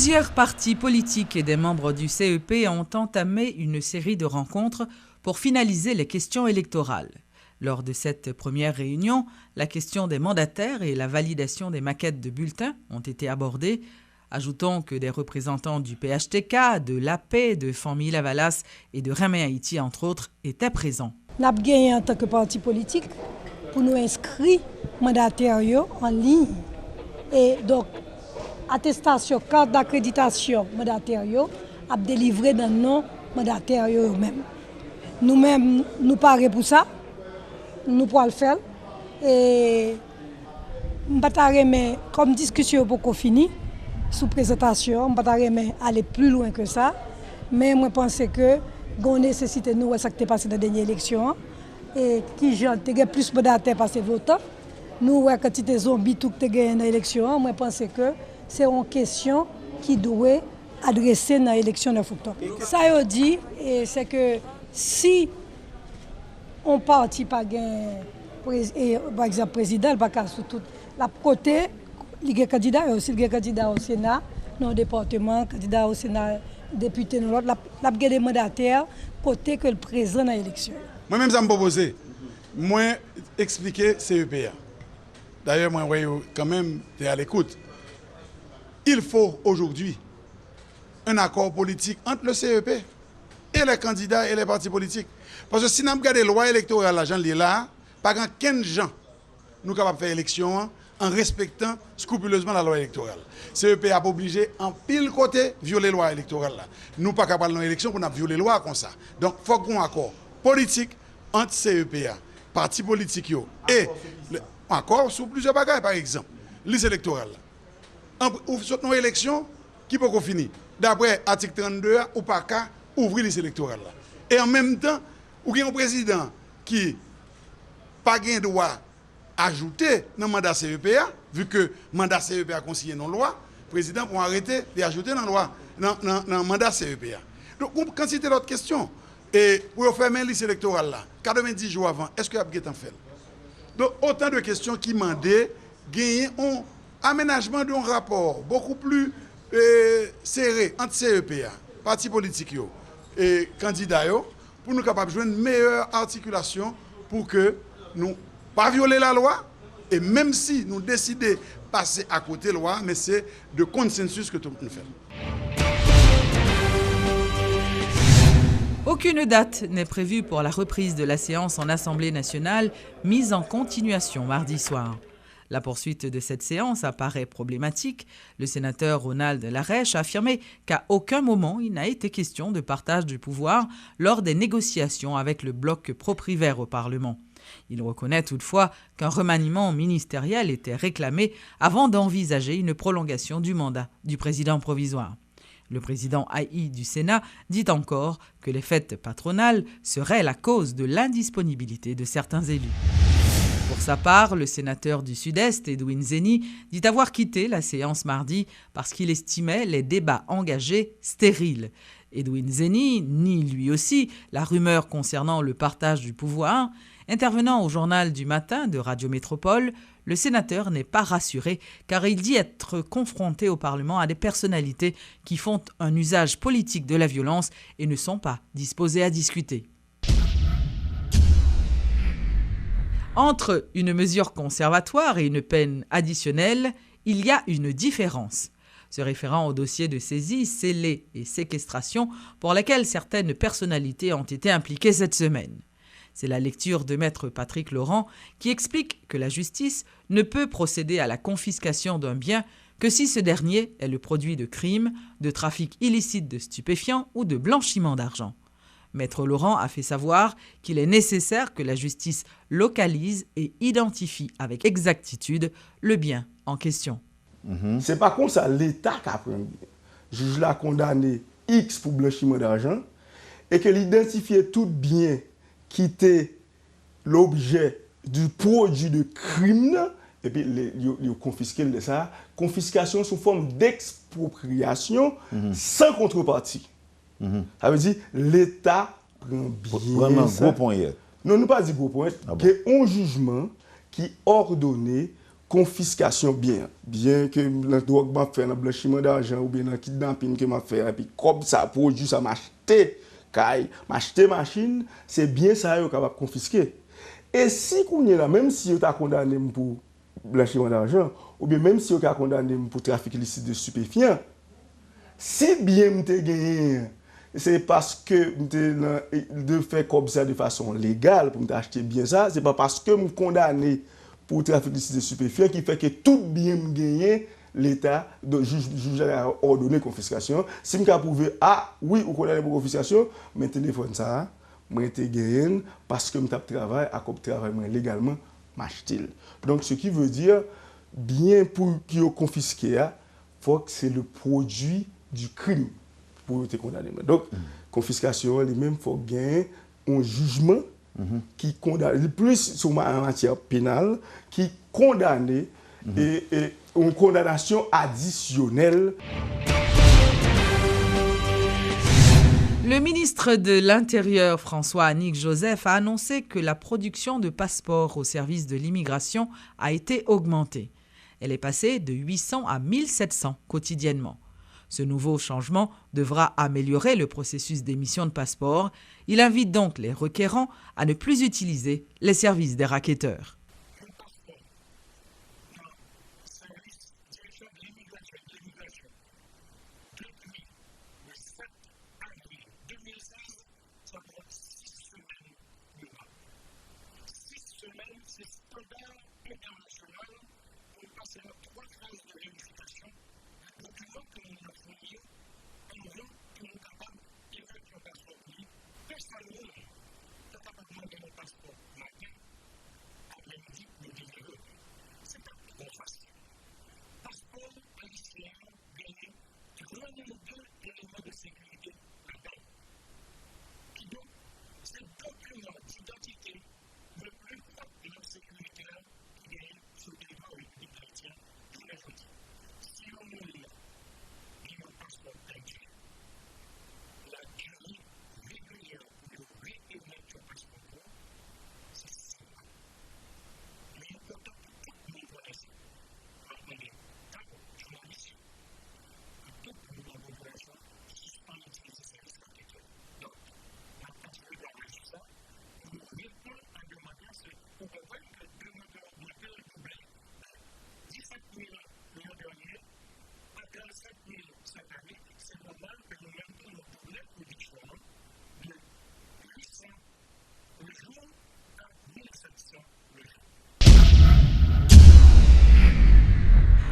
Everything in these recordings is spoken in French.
Plusieurs partis politiques et des membres du CEP ont entamé une série de rencontres pour finaliser les questions électorales. Lors de cette première réunion, la question des mandataires et la validation des maquettes de bulletins ont été abordées. Ajoutons que des représentants du PHTK, de l'AP, de Famille Lavalas et de Remè Haïti, entre autres, étaient présents. Nous avons gagné en tant que parti politique pour nous inscrire mandataires en ligne. Et donc, attestation, carte d'accréditation mandataires a délivré dans nos mandataires eux-mêmes. Nous-mêmes, nous parlons pour ça, nous pouvons le faire. Et nous ne comme discussion pour finir, sous présentation, nous ne aller plus loin que ça. Mais moi, je pense que nous nécessité nous, ça qui est passé dans la dernière élection, et qui a plus de mandataires passé votant. Nous, quand il y a des zombies qui ont gagné dans l'élection, moi, je pense que c'est une question qui doit adresser dans l'élection de Foucault. Ça, je dis, c'est que si on partit pas par exemple président, pas sur tout la côté, il y a candidat aussi, il y a candidat au Sénat, dans le département, candidat au Sénat, député dans l'autre, la des mandataires côté que le président dans l'élection. Moi-même, ça me propose, moi expliquer CEPA. D'ailleurs, moi, quand même, tu es à l'écoute. Il faut aujourd'hui un accord politique entre le CEP et les candidats et les partis politiques. Parce que si nous regardons la loi électorale, l'agent est là, pas grand 15 gens nous sommes capables de faire élection en respectant scrupuleusement la loi électorale. CEP a obligé en pile côté violer la loi électorale. Nous ne sommes pas capables de faire élection pour violer la loi comme ça. Donc, il faut qu'on ait un accord politique entre CEPA, partis politiques et accord sur plusieurs bagages, par exemple, liste électorale. Ou sur une élection qui peut finir. D'après l'article 32, ou pas qu'à ouvrir les liste électorale. Et en même temps, ou il y a un président qui n'a pas de droit ajouter dans le mandat CEPA, vu que le mandat CEPA a consigné dans la loi, le président peut arrêter d'ajouter dans le mandat CEPA. Donc, quand c'était l'autre question, et pour faire une liste électorale, 90 jours avant, est-ce que vous avez fait? Donc, autant de questions qui demandaient gagner un aménagement d'un rapport beaucoup plus serré entre CEPA, partis politiques et candidats, pour nous capables de jouer une meilleure articulation pour que nous ne pas violer la loi, et même si nous décidons de passer à côté de la loi, mais c'est de consensus que tout le monde fait. Aucune date n'est prévue pour la reprise de la séance en Assemblée nationale, mise en continuation mardi soir. La poursuite de cette séance apparaît problématique. Le sénateur Ronald Lareche a affirmé qu'à aucun moment il n'a été question de partage du pouvoir lors des négociations avec le bloc pro-Privert au Parlement. Il reconnaît toutefois qu'un remaniement ministériel était réclamé avant d'envisager une prolongation du mandat du président provisoire. Le président AI du Sénat dit encore que les fêtes patronales seraient la cause de l'indisponibilité de certains élus. Pour sa part, le sénateur du Sud-Est, Edwin Zeni, dit avoir quitté la séance mardi parce qu'il estimait les débats engagés stériles. Edwin Zeni nie lui aussi la rumeur concernant le partage du pouvoir. Intervenant au journal du matin de Radio Métropole, le sénateur n'est pas rassuré car il dit être confronté au Parlement à des personnalités qui font un usage politique de la violence et ne sont pas disposées à discuter. Entre une mesure conservatoire et une peine additionnelle, il y a une différence. Se référant au dossier de saisie, scellé et séquestration pour laquelle certaines personnalités ont été impliquées cette semaine. C'est la lecture de maître Patrick Laurent qui explique que la justice ne peut procéder à la confiscation d'un bien que si ce dernier est le produit de crimes, de trafic illicite de stupéfiants ou de blanchiment d'argent. Maître Laurent a fait savoir qu'il est nécessaire que la justice localise et identifie avec exactitude le bien en question. C'est pas comme ça l'État qui a pris un bien. Le juge l'a condamné X pour blanchiment d'argent et qu'il identifiait tout bien qui était l'objet du produit de crime et puis il a confisqué de ça. Confiscation sous forme d'expropriation sans contrepartie. Ça veut dire l'État prend bien. Vraiment gros point hier. Non, nous pas dit gros point. Il y a un jugement qui ordonnait confiscation bien que le drogue m'a fait, le blanchiment d'argent ou bien le kidnapping que m'a fait, et puis comme ça produit, ça m'acheter m'acheter machine, c'est bien ça yo capable confisquer. Et si qu'on est là, même si on t'a condamné pour blanchiment d'argent, ou bien même si on t'a condamné pour trafic illicite de stupéfiants, si bien m'te gagné, c'est parce que de faire comme ça de façon légale pour m'acheter bien ça, c'est pas parce que me condamné pour trafic illicite de stupéfiants qui fait que tout bien me gagné l'État de juge a ordonné confiscation. Si je prouve oui ou condamné pour confiscation, mais téléphone ça, moi été gagné parce que je travaille à comme travail légalement m'acheter. Donc ce qui veut dire bien pour qui ont confisqué, faut que c'est le produit du crime pour être condamné. Donc confiscation lui-même faut gagner un jugement qui condamne plus sur en matière pénale qui condamne et une condamnation additionnelle. Le ministre de l'Intérieur, François Annick Joseph, a annoncé que la production de passeports au service de l'immigration a été augmentée. Elle est passée de 800 à 1700 quotidiennement. Ce nouveau changement devra améliorer le processus d'émission de passeports. Il invite donc les requérants à ne plus utiliser les services des racketteurs.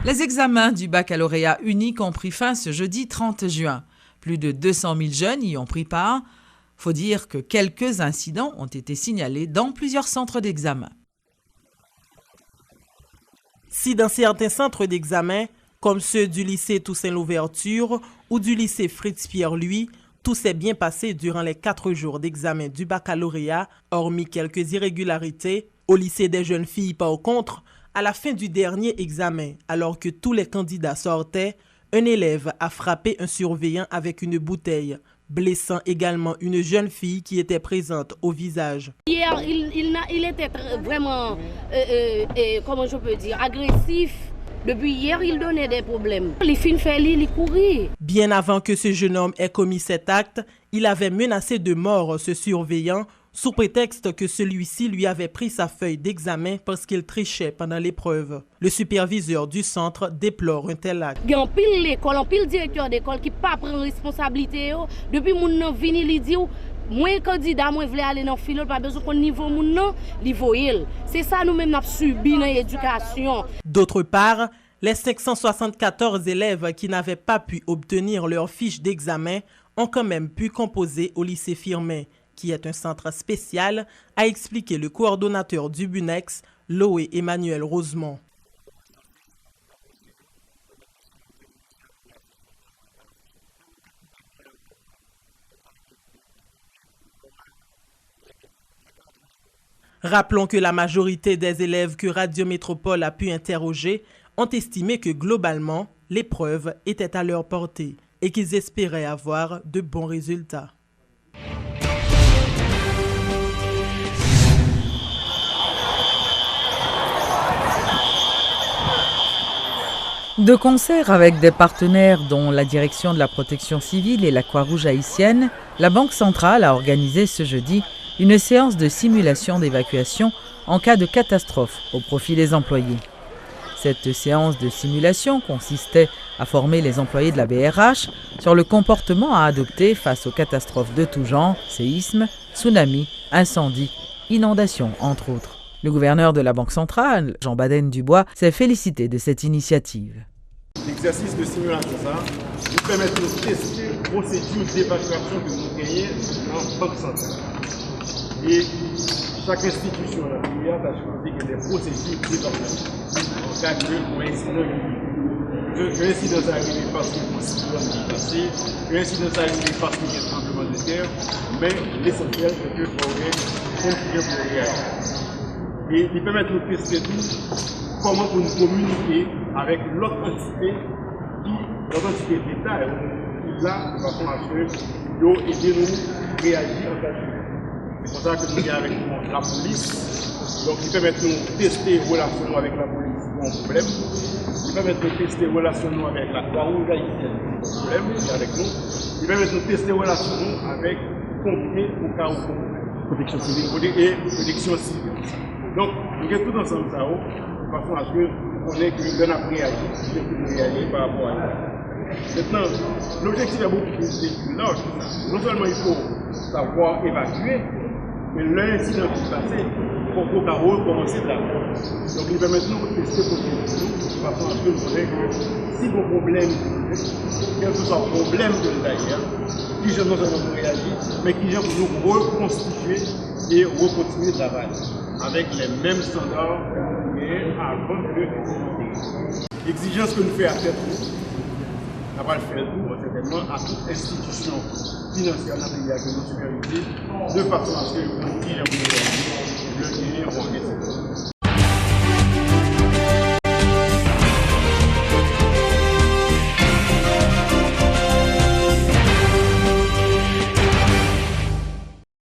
Les examens du baccalauréat unique ont pris fin ce jeudi 30 juin. Plus de 200 000 jeunes y ont pris part. Faut dire que quelques incidents ont été signalés dans plusieurs centres d'examen. Si dans certains centres d'examen, comme ceux du lycée Toussaint-Louverture ou du lycée Fritz-Pierre-Louis, tout s'est bien passé durant les 4 jours d'examen du baccalauréat, hormis quelques irrégularités, au lycée des jeunes filles, par contre, à la fin du dernier examen, alors que tous les candidats sortaient, un élève a frappé un surveillant avec une bouteille, blessant également une jeune fille qui était présente au visage. Hier, il était vraiment, comment je peux dire, agressif. Depuis hier, il donnait des problèmes. Les filles il courait. Bien avant que ce jeune homme ait commis cet acte, il avait menacé de mort ce surveillant sous prétexte que celui-ci lui avait pris sa feuille d'examen parce qu'il trichait pendant l'épreuve. Le superviseur du centre déplore un tel acte. Il y a un pile l'école, un pile directeur d'école qui ne prend pas responsabilité. Depuis mon nom vini, il dit moi candidat, moi voulais aller dans le fil, pas besoin qu'on niveau mon nom, niveau il. C'est ça nous même n'a subi dans l'éducation. D'autre part, les 574 élèves qui n'avaient pas pu obtenir leur fiche d'examen ont quand même pu composer au lycée Firmin, qui est un centre spécial, a expliqué le coordonnateur du Bunex, Loé Emmanuel Rosemont. Rappelons que la majorité des élèves que Radio Métropole a pu interroger ont estimé que globalement, l'épreuve était à leur portée et qu'ils espéraient avoir de bons résultats. De concert avec des partenaires dont la Direction de la protection civile et la Croix-Rouge haïtienne, la Banque centrale a organisé ce jeudi une séance de simulation d'évacuation en cas de catastrophe au profit des employés. Cette séance de simulation consistait à former les employés de la BRH sur le comportement à adopter face aux catastrophes de tout genre, séismes, tsunamis, incendies, inondations, entre autres. Le gouverneur de la Banque centrale, Jean Baden-Dubois, s'est félicité de cette initiative. L'exercice de simulation, ça, nous permet de tester la procédure d'évacuation que nous gagnons en Banque centrale. Et chaque institution dans le pays a choisi que des procédures d'évacuation. En cas de incident, l'incident arrive parce qu'il y a un cyclone qui est passé, l'incident arrive parce qu'il y a un tremblement de terre, mais l'essentiel c'est que nous avons pour réagir. Et ils permettent de nous tester tout, comment pour nous communiquer avec l'autre entité d'État qui est là de façon à ce qu'ils aident nous à réagir en cas de crise. C'est pour ça que nous sommes avec la police. Donc ils permettent de nous tester les relations avec la police pour un problème. Ils permettent de nous tester les relations avec la Croix-Rouge haïtienne pour un problème, qui est avec nous. Ils permettent de nous tester les relations avec les pompiers au cas où protection civile et protection civile. Donc, nous sommes tous ensemble ça, de façon à ce qu'on ait qu'on a réagi par rapport à ça. Maintenant, l'objectif est beaucoup plus large que ça. Non seulement il faut savoir évacuer, mais l'incident qui s'est passé, il faut qu'au carreau commencer de là. Donc, il va maintenant tester pour nous, de façon à ce que nous connaissons que si vos problèmes, quel que soit le problème de l'ailleurs, qui je non seulement réagir, mais qui vient pour nous reconstituer et recontinuer le travail avec les mêmes standards que nous gagnons avant de l'exigence. L'exigence que nous faisons à tête, on va le faire tout, certainement, à toute institution financière dans le pays que nous supervisons, de façon à ce que nous puissions réaliser le gain en